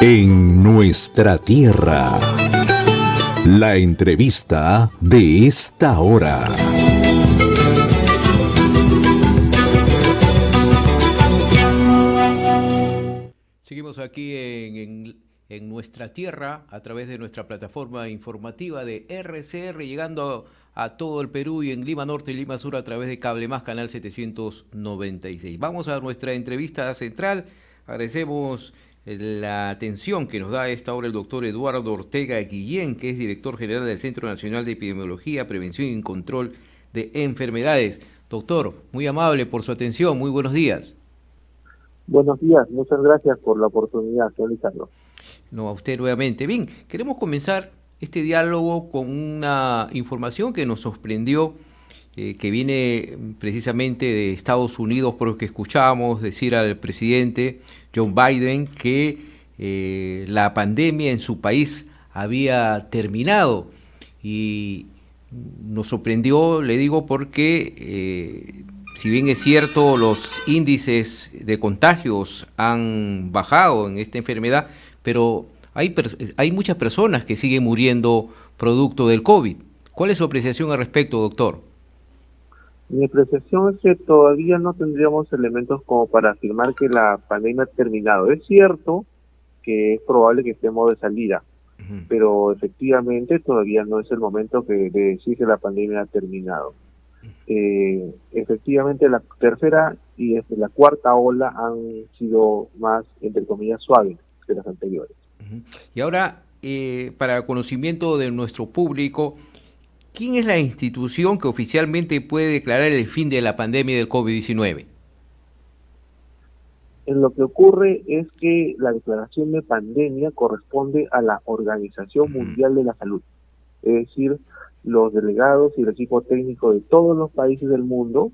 En nuestra tierra. La entrevista de esta hora. Seguimos aquí en nuestra tierra a través de nuestra plataforma informativa de RCR, llegando a todo el Perú y en Lima Norte y Lima Sur a través de Cable Más, canal 796. Vamos a nuestra entrevista central. Agradecemos la atención que nos da a esta hora el doctor Eduardo Ortega Guillén, que es director general del Centro Nacional de Epidemiología, Prevención y Control de Enfermedades. Doctor, muy amable por su atención, muy buenos días. Buenos días, muchas gracias por la oportunidad, señor Ricardo. No, a usted nuevamente. Bien, queremos comenzar este diálogo con una información que nos sorprendió, que viene precisamente de Estados Unidos, por lo que escuchábamos decir al presidente Joe Biden que la pandemia en su país había terminado. Y nos sorprendió, le digo, porque si bien es cierto los índices de contagios han bajado en esta enfermedad, pero hay muchas personas que siguen muriendo producto del COVID. ¿Cuál es su apreciación al respecto, doctor? Mi apreciación es que todavía no tendríamos elementos como para afirmar que la pandemia ha terminado. Es cierto que es probable que estemos de salida, pero efectivamente todavía no es el momento de decir que la pandemia ha terminado. Efectivamente la tercera y la cuarta ola han sido más, entre comillas, suaves que las anteriores. Y ahora, para conocimiento de nuestro público, ¿quién es la institución que oficialmente puede declarar el fin de la pandemia del COVID-19? En lo que ocurre es que la declaración de pandemia corresponde a la Organización Mundial de la Salud, es decir, los delegados y el equipo técnico de todos los países del mundo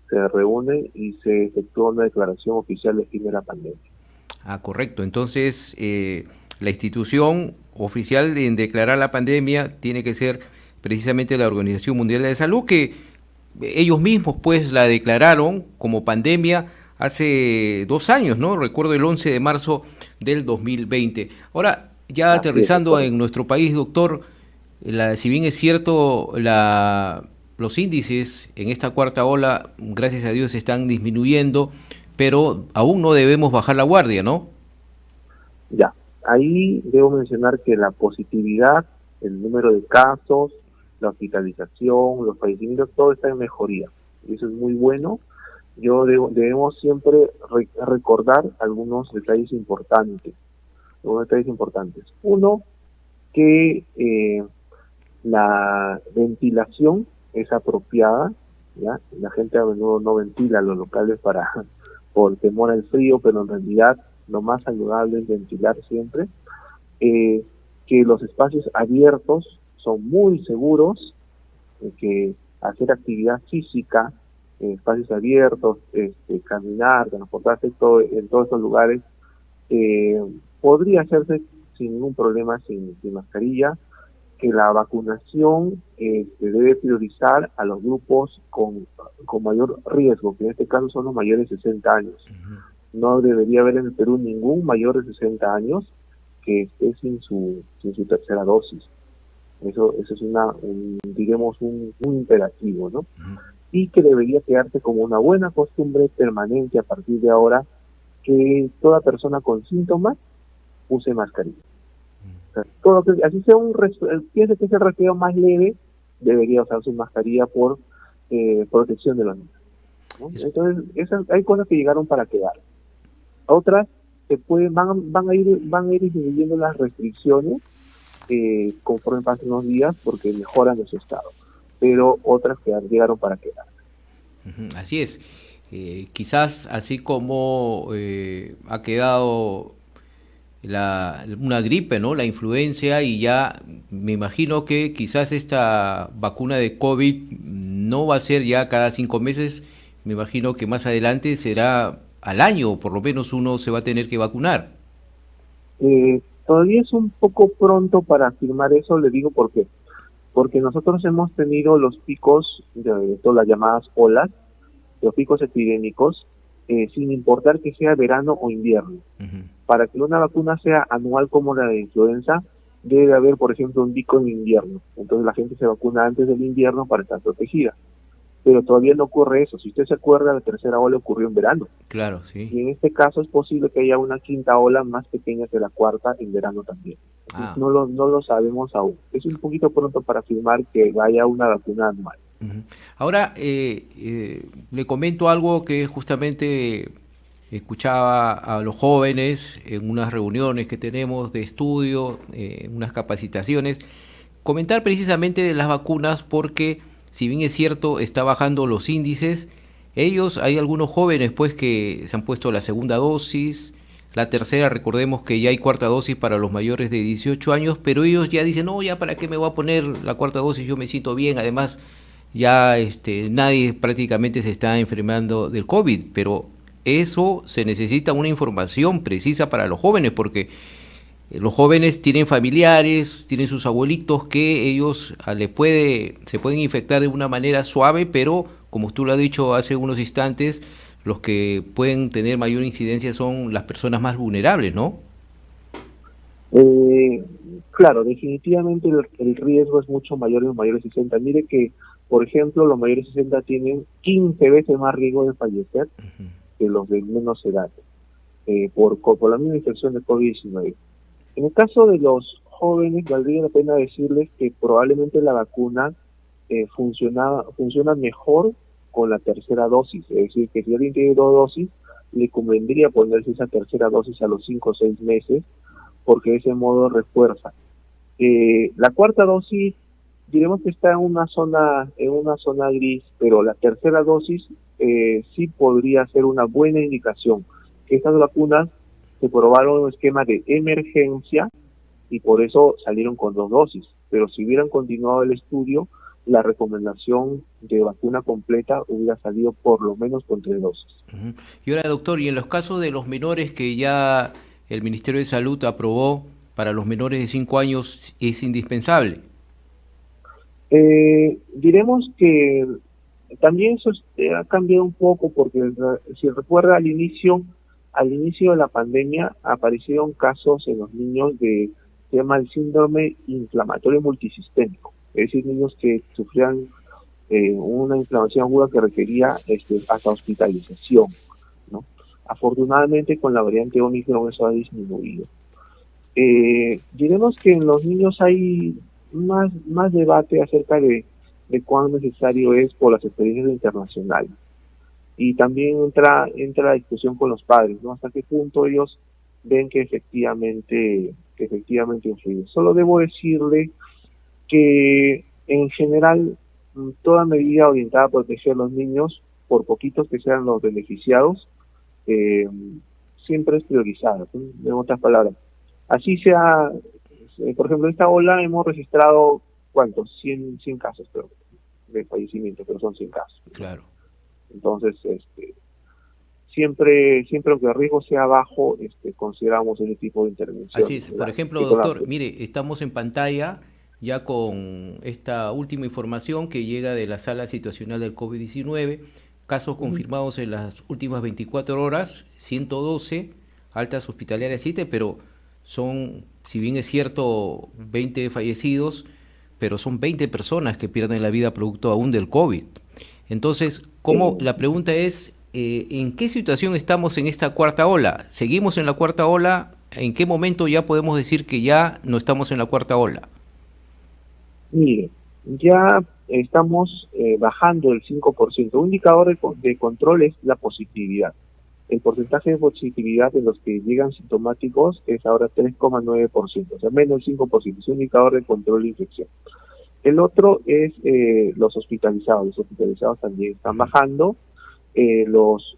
se reúnen y se efectúa una declaración oficial de fin de la pandemia. Ah, correcto. Entonces, la institución oficial en declarar la pandemia tiene que ser precisamente la Organización Mundial de la Salud, que ellos mismos pues la declararon como pandemia hace 2 años, ¿no? Recuerdo el 11 de marzo del 2020. Ahora, ya aterrizando en nuestro país, doctor, si bien es cierto, los índices en esta cuarta ola, gracias a Dios, están disminuyendo, pero aún no debemos bajar la guardia, ¿no? Ya, ahí debo mencionar que la positividad, el número de casos, la hospitalización, los fallecimientos, todo está en mejoría. Y eso es muy bueno. Debemos siempre recordar algunos detalles importantes. Uno, que la ventilación es apropiada, ¿ya? La gente a menudo no ventila los locales por temor al frío, pero en realidad lo más saludable es ventilar siempre. Que los espacios abiertos son muy seguros, que hacer actividad física en espacios abiertos, caminar, transportarse en todos esos lugares, podría hacerse sin ningún problema sin mascarilla. Que la vacunación se debe priorizar a los grupos con mayor riesgo, que en este caso son los mayores de 60 años. No debería haber en el Perú ningún mayor de 60 años que esté sin su tercera dosis. Eso es un imperativo, ¿no? Y que debería quedarse como una buena costumbre permanente a partir de ahora, que toda persona con síntomas use mascarilla. O sea, así sea piense que es el resfriado más leve, debería usar su mascarilla por protección de los niños, ¿no? Entonces, hay cosas que llegaron para quedar. Otras van a ir disminuyendo las restricciones conforme pasen los días porque mejoran su estado, pero otras que llegaron para quedar. Así es. Quizás así como ha quedado una gripe, ¿no? La influencia, y ya me imagino que quizás esta vacuna de COVID no va a ser ya cada 5 meses, me imagino que más adelante será al año, por lo menos uno se va a tener que vacunar. Todavía es un poco pronto para afirmar eso, le digo porque nosotros hemos tenido los picos de todas las llamadas olas, los picos epidémicos, sin importar que sea verano o invierno. para que una vacuna sea anual como la de influenza, debe haber, por ejemplo, un pico en invierno. Entonces la gente se vacuna antes del invierno para estar protegida. Pero todavía no ocurre eso. Si usted se acuerda, la tercera ola ocurrió en verano. Claro, sí. Y en este caso es posible que haya una quinta ola más pequeña que la cuarta en verano también. Ah. No lo sabemos aún. Es un poquito pronto para afirmar que vaya una vacuna anual. Ahora, le comento algo que justamente escuchaba a los jóvenes en unas reuniones que tenemos de estudio, en unas capacitaciones, comentar precisamente de las vacunas porque, si bien es cierto, está bajando los índices, hay algunos jóvenes pues que se han puesto la segunda dosis, la tercera, recordemos que ya hay cuarta dosis para los mayores de 18 años, pero ellos ya dicen, no, ya para qué me voy a poner la cuarta dosis, yo me siento bien, además ya nadie prácticamente se está enfermando del COVID, pero eso se necesita una información precisa para los jóvenes, porque los jóvenes tienen familiares, tienen sus abuelitos que ellos se pueden infectar de una manera suave, pero como tú lo has dicho hace unos instantes, los que pueden tener mayor incidencia son las personas más vulnerables, ¿no? Claro, definitivamente el riesgo es mucho mayor en los mayores de 60. Mire que, por ejemplo, los mayores de 60 tienen 15 veces más riesgo de fallecer que los de menos edad por la misma infección de COVID-19. En el caso de los jóvenes, valdría la pena decirles que probablemente la vacuna funciona mejor con la tercera dosis. Es decir, que si alguien tiene 2 dosis, le convendría ponerse esa tercera dosis a los 5 o 6 meses, porque de ese modo refuerza. La cuarta dosis, diremos que está en una zona gris, pero la tercera dosis sí podría ser una buena indicación. Estas vacunas se probaron en un esquema de emergencia y por eso salieron con 2 dosis. Pero si hubieran continuado el estudio, la recomendación de vacuna completa hubiera salido por lo menos con 3 dosis. Y ahora, doctor, y en los casos de los menores que ya el Ministerio de Salud aprobó para los menores de 5 años, ¿es indispensable? Diremos que también eso ha cambiado un poco, porque si recuerda al inicio de la pandemia aparecieron casos en los niños se llama el síndrome inflamatorio multisistémico, es decir, niños que sufrían una inflamación aguda que requería hasta hospitalización, ¿no? Afortunadamente con la variante Omicron eso ha disminuido. Diremos que en los niños hay más debate acerca de cuán necesario es por las experiencias internacionales. Y también entra la discusión con los padres, ¿no? Hasta qué punto ellos ven que efectivamente influye. Solo debo decirle que en general toda medida orientada a proteger a los niños, por poquitos que sean los beneficiados, siempre es priorizada, ¿no? En otras palabras, así sea, por ejemplo, en esta ola hemos registrado, ¿cuántos? 100 casos, pero de fallecimiento, pero son 100 casos. Claro. Entonces, siempre aunque el riesgo sea bajo, consideramos ese tipo de intervención. Así es. Por ejemplo, doctor, mire, estamos en pantalla ya con esta última información que llega de la sala situacional del COVID-19, casos confirmados en las últimas 24 horas, 112, altas hospitalarias 7, pero son, si bien es cierto, 20 fallecidos, pero son 20 personas que pierden la vida producto aún del COVID. Entonces, la pregunta es, ¿en qué situación estamos en esta cuarta ola? ¿Seguimos en la cuarta ola? ¿En qué momento ya podemos decir que ya no estamos en la cuarta ola? Mire, ya estamos bajando el 5%. Un indicador de control es la positividad. El porcentaje de positividad de los que llegan sintomáticos es ahora 3,9%, o sea, menos del 5%. Es un indicador de control de infección. El otro es los hospitalizados. Los hospitalizados también están bajando. Los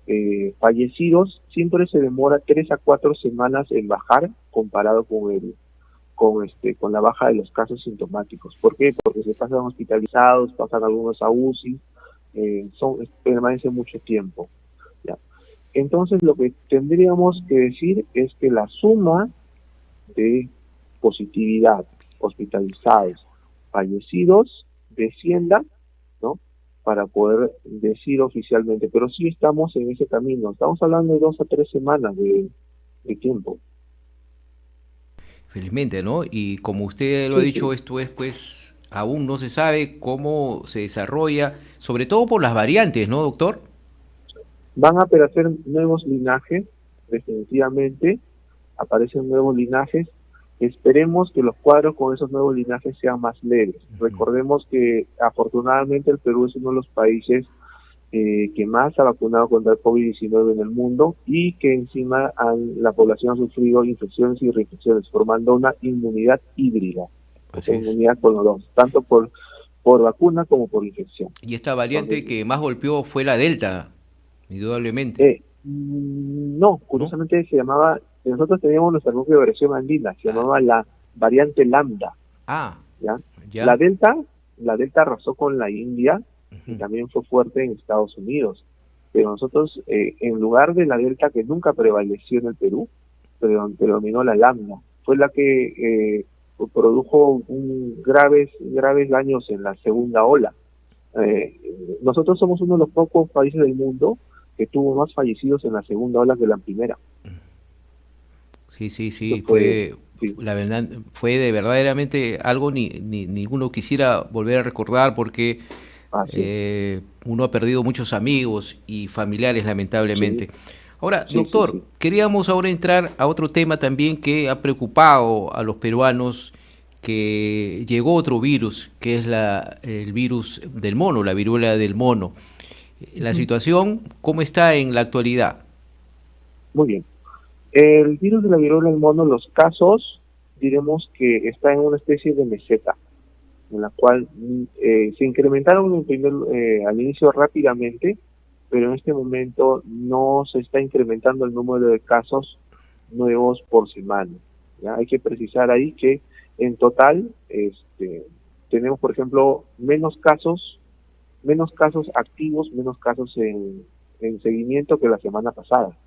fallecidos siempre se demora 3 a 4 semanas en bajar comparado con la baja de los casos sintomáticos. ¿Por qué? Porque se pasan hospitalizados, pasan algunos a UCI, permanecen mucho tiempo. ¿Ya? Entonces lo que tendríamos que decir es que la suma de positividad, hospitalizados, fallecidos descienda, ¿no? Para poder decir oficialmente, pero sí estamos en ese camino. Estamos hablando de 2 a 3 semanas de tiempo. felizmente, ¿no? Y como usted lo ha Sí, dicho, sí. esto es pues aún no se sabe cómo se desarrolla, sobre todo por las variantes, ¿no, doctor? Van a aparecer nuevos linajes, definitivamente, aparecen nuevos linajes. Esperemos que los cuadros con esos nuevos linajes sean más leves. Ujú. Recordemos que afortunadamente el Perú es uno de los países que más ha vacunado contra el COVID-19 en el mundo y que encima la población ha sufrido infecciones y reinfecciones, formando una inmunidad híbrida, o Así sea, es. inmunidad con los dos, tanto por vacuna como por infección. Y esta variante Entonces, que más golpeó fue la Delta, indudablemente, no, ¿no? curiosamente se llamaba, nosotros teníamos nuestra propia versión andina, se Ah, llamaba la variante lambda, ah, ¿ya? La ya. delta, la delta arrasó con la India y Ujú. también fue fuerte en Estados Unidos, pero nosotros, en lugar de la delta que nunca prevaleció en el Perú, predominó la lambda, fue la que produjo graves daños en la segunda ola. Eh, Nosotros somos uno de los pocos países del mundo que tuvo más fallecidos en la segunda ola que la primera. Sí, sí, Eso sí, fue, fue, sí, la verdad, fue de verdaderamente algo ni uno quisiera volver a recordar porque así es. uno ha perdido muchos amigos y familiares Sí, lamentablemente. Ahora, sí, sí, doctor, sí. queríamos ahora entrar a otro tema también que ha preocupado a los peruanos, que llegó otro virus, que es el virus del mono, la viruela del mono. La Ujú. situación, ¿cómo está en la actualidad? Muy bien. El virus de la viruela del mono, los casos, diremos que está en una especie de meseta, en la cual se incrementaron al inicio rápidamente, pero en este momento no se está incrementando el número de casos nuevos por semana. ¿Ya? Hay que precisar ahí que en total tenemos, por ejemplo, menos casos activos, menos casos en seguimiento que la semana pasada.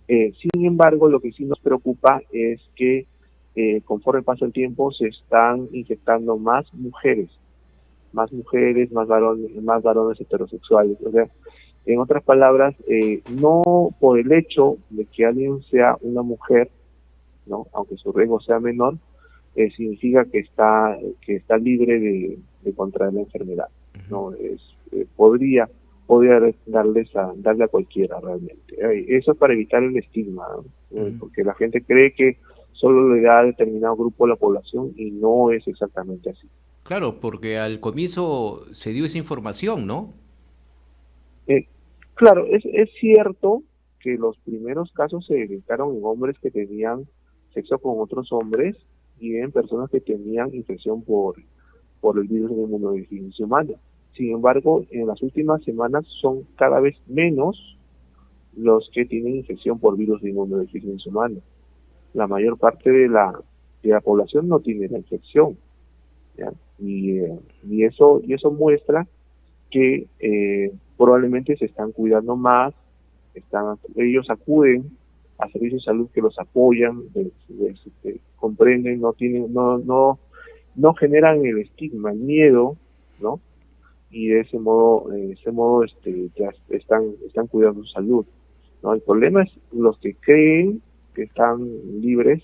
Sin embargo, lo que sí nos preocupa es que conforme pasa el tiempo se están infectando más varones heterosexuales. O sea, en otras palabras, no por el hecho de que alguien sea una mujer, ¿no? Aunque su riesgo sea menor, significa que está libre de contraer la enfermedad. No es podría darle a cualquiera realmente. Eso es para evitar el estigma, ¿no? Ujú. Porque la gente cree que solo le da a determinado grupo de la población y no es exactamente así. Claro, porque al comienzo se dio esa información, ¿no? Eh, claro, es cierto que los primeros casos se detectaron en hombres que tenían sexo con otros hombres y en personas que tenían infección por el virus de inmunodeficiencia humana. Sin embargo, en las últimas semanas son cada vez menos los que tienen infección por virus de inmunodeficiencia humana. La mayor parte de la población no tiene la infección, ¿ya? Y eso muestra que probablemente se están cuidando más, ellos acuden a servicios de salud que los apoyan, comprenden, no generan el estigma, el miedo, ¿no? Y de ese modo ya están cuidando su salud, ¿no? El problema es los que creen que están libres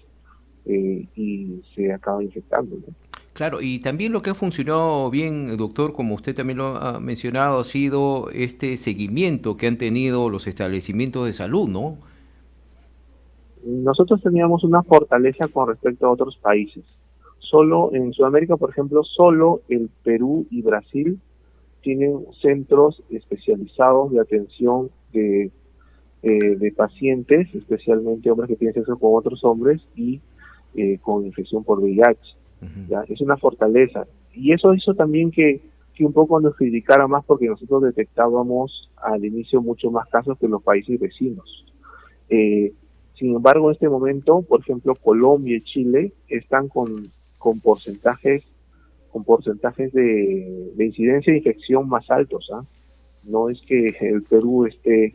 y se acaban infectando, ¿no? Claro, y también lo que ha funcionado bien, doctor, como usted también lo ha mencionado, ha sido este seguimiento que han tenido los establecimientos de salud, ¿no? Nosotros teníamos una fortaleza con respecto a otros países. Solo en Sudamérica, por ejemplo, solo el Perú y Brasil tienen centros especializados de atención de pacientes, especialmente hombres que tienen sexo con otros hombres y con infección por VIH. Ujú. ¿Ya? Es una fortaleza. Y eso hizo también que un poco nos criticara más porque nosotros detectábamos al inicio mucho más casos que los países vecinos. Eh, Sin embargo, en este momento, por ejemplo, Colombia y Chile están con porcentajes de incidencia de infección más altos. ¿Ah? No es que el Perú esté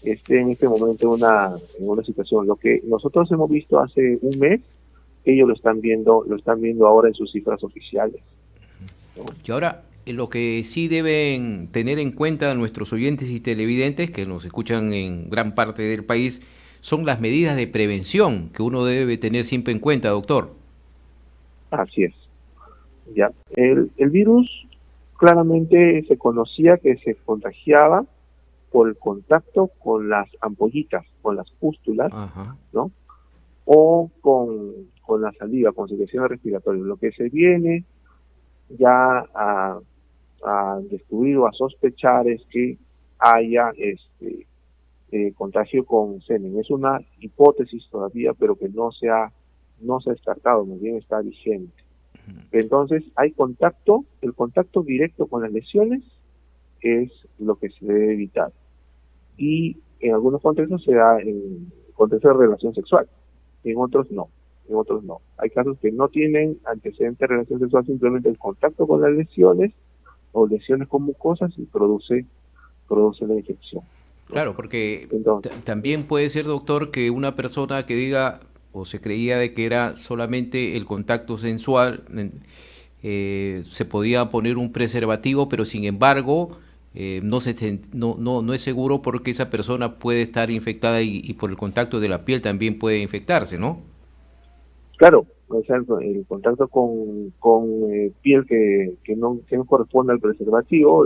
en este momento en una situación. Lo que nosotros hemos visto hace un mes, ellos lo están viendo ahora en sus cifras oficiales, ¿no? Y ahora, lo que sí deben tener en cuenta nuestros oyentes y televidentes, que nos escuchan en gran parte del país, son las medidas de prevención que uno debe tener siempre en cuenta, doctor. Así es. Ya. El virus claramente se conocía que se contagiaba por el contacto con las ampollitas, con las pústulas, Ajá. ¿no? O con la saliva, con secreciones respiratorias. Lo que se viene ya a descubrir o a sospechar es que haya contagio con semen. Es una hipótesis todavía, pero que no se ha descartado, más bien está vigente. Entonces hay contacto, el contacto directo con las lesiones es lo que se debe evitar. Y en algunos contextos se da en contextos de relación sexual, en otros no. Hay casos que no tienen antecedentes de relación sexual, simplemente el contacto con las lesiones o lesiones con mucosas y produce la infección, ¿no? Claro, porque Entonces, también puede ser, doctor, que una persona que diga o se creía de que era solamente el contacto sensual, se podía poner un preservativo, pero sin embargo no es seguro porque esa persona puede estar infectada y por el contacto de la piel también puede infectarse, ¿no? claro, o sea, el contacto con piel que no corresponde al preservativo,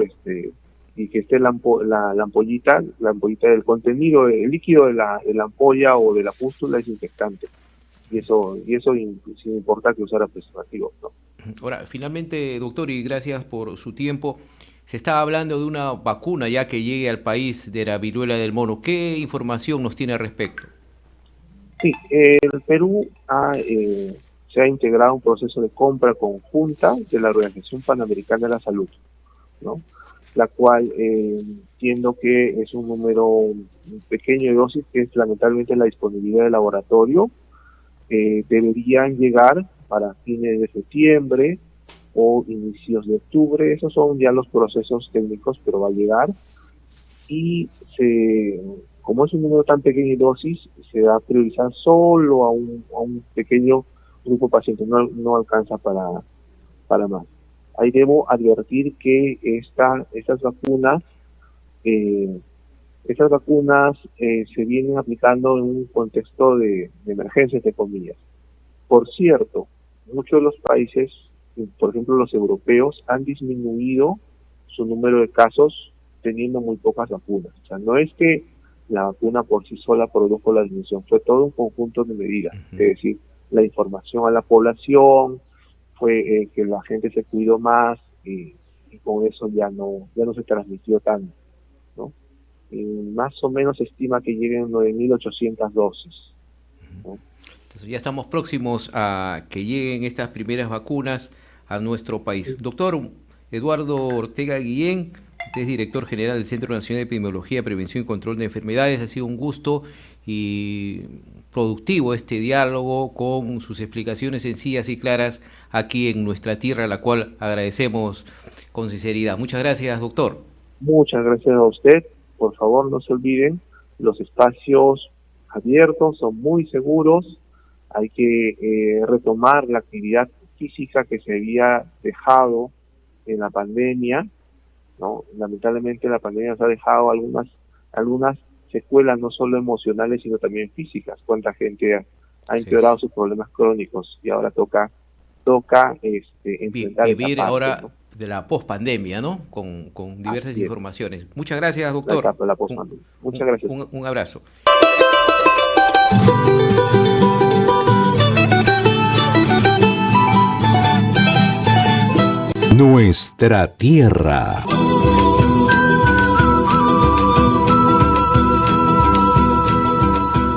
y que esté la ampollita del contenido, el líquido de la ampolla o de la pústula es infectante. Y eso sin importar que usara preservativo, ¿no? Ahora, finalmente, doctor, y gracias por su tiempo, se estaba hablando de una vacuna ya que llegue al país de la viruela del mono. ¿Qué información nos tiene al respecto? Sí, el Perú se ha integrado un proceso de compra conjunta de la Organización Panamericana de la Salud, ¿no? La cual entiendo que es un número pequeño de dosis, que es lamentablemente la disponibilidad del laboratorio. Deberían llegar para fines de septiembre o inicios de octubre. Esos son ya los procesos técnicos, pero va a llegar. Y como es un número tan pequeño de dosis, se va a priorizar solo a un pequeño grupo de pacientes, no alcanza para más. Ahí debo advertir que estas vacunas se vienen aplicando en un contexto de emergencia, entre comillas. Por cierto, muchos de los países, por ejemplo los europeos, han disminuido su número de casos teniendo muy pocas vacunas. O sea, no es que la vacuna por sí sola produjo la disminución, fue todo un conjunto de medidas. Es decir, la información a la población, fue que la gente se cuidó más y con eso ya no se transmitió tanto, ¿no? Más o menos se estima que lleguen 9.800 dosis, ¿no? Entonces ya estamos próximos a que lleguen estas primeras vacunas a nuestro país. Doctor Eduardo Ortega Guillén, usted es director general del Centro Nacional de Epidemiología, Prevención y Control de Enfermedades. Ha sido un gusto y productivo este diálogo con sus explicaciones sencillas y claras aquí en nuestra tierra, a la cual agradecemos con sinceridad. Muchas gracias, doctor. Muchas gracias a usted. Por favor, no se olviden, los espacios abiertos son muy seguros. Hay que retomar la actividad física que se había dejado en la pandemia, ¿no? Lamentablemente la pandemia nos ha dejado algunas secuelas, no solo emocionales, sino también físicas. Cuánta gente ha empeorado sus problemas crónicos y ahora toca enfrentar vivir esa parte, ahora, ¿no? de la pospandemia, ¿no? Con diversas Así es. informaciones. Muchas gracias, La doctor. etapa de la pospandemia. Muchas gracias. Un abrazo. Nuestra tierra.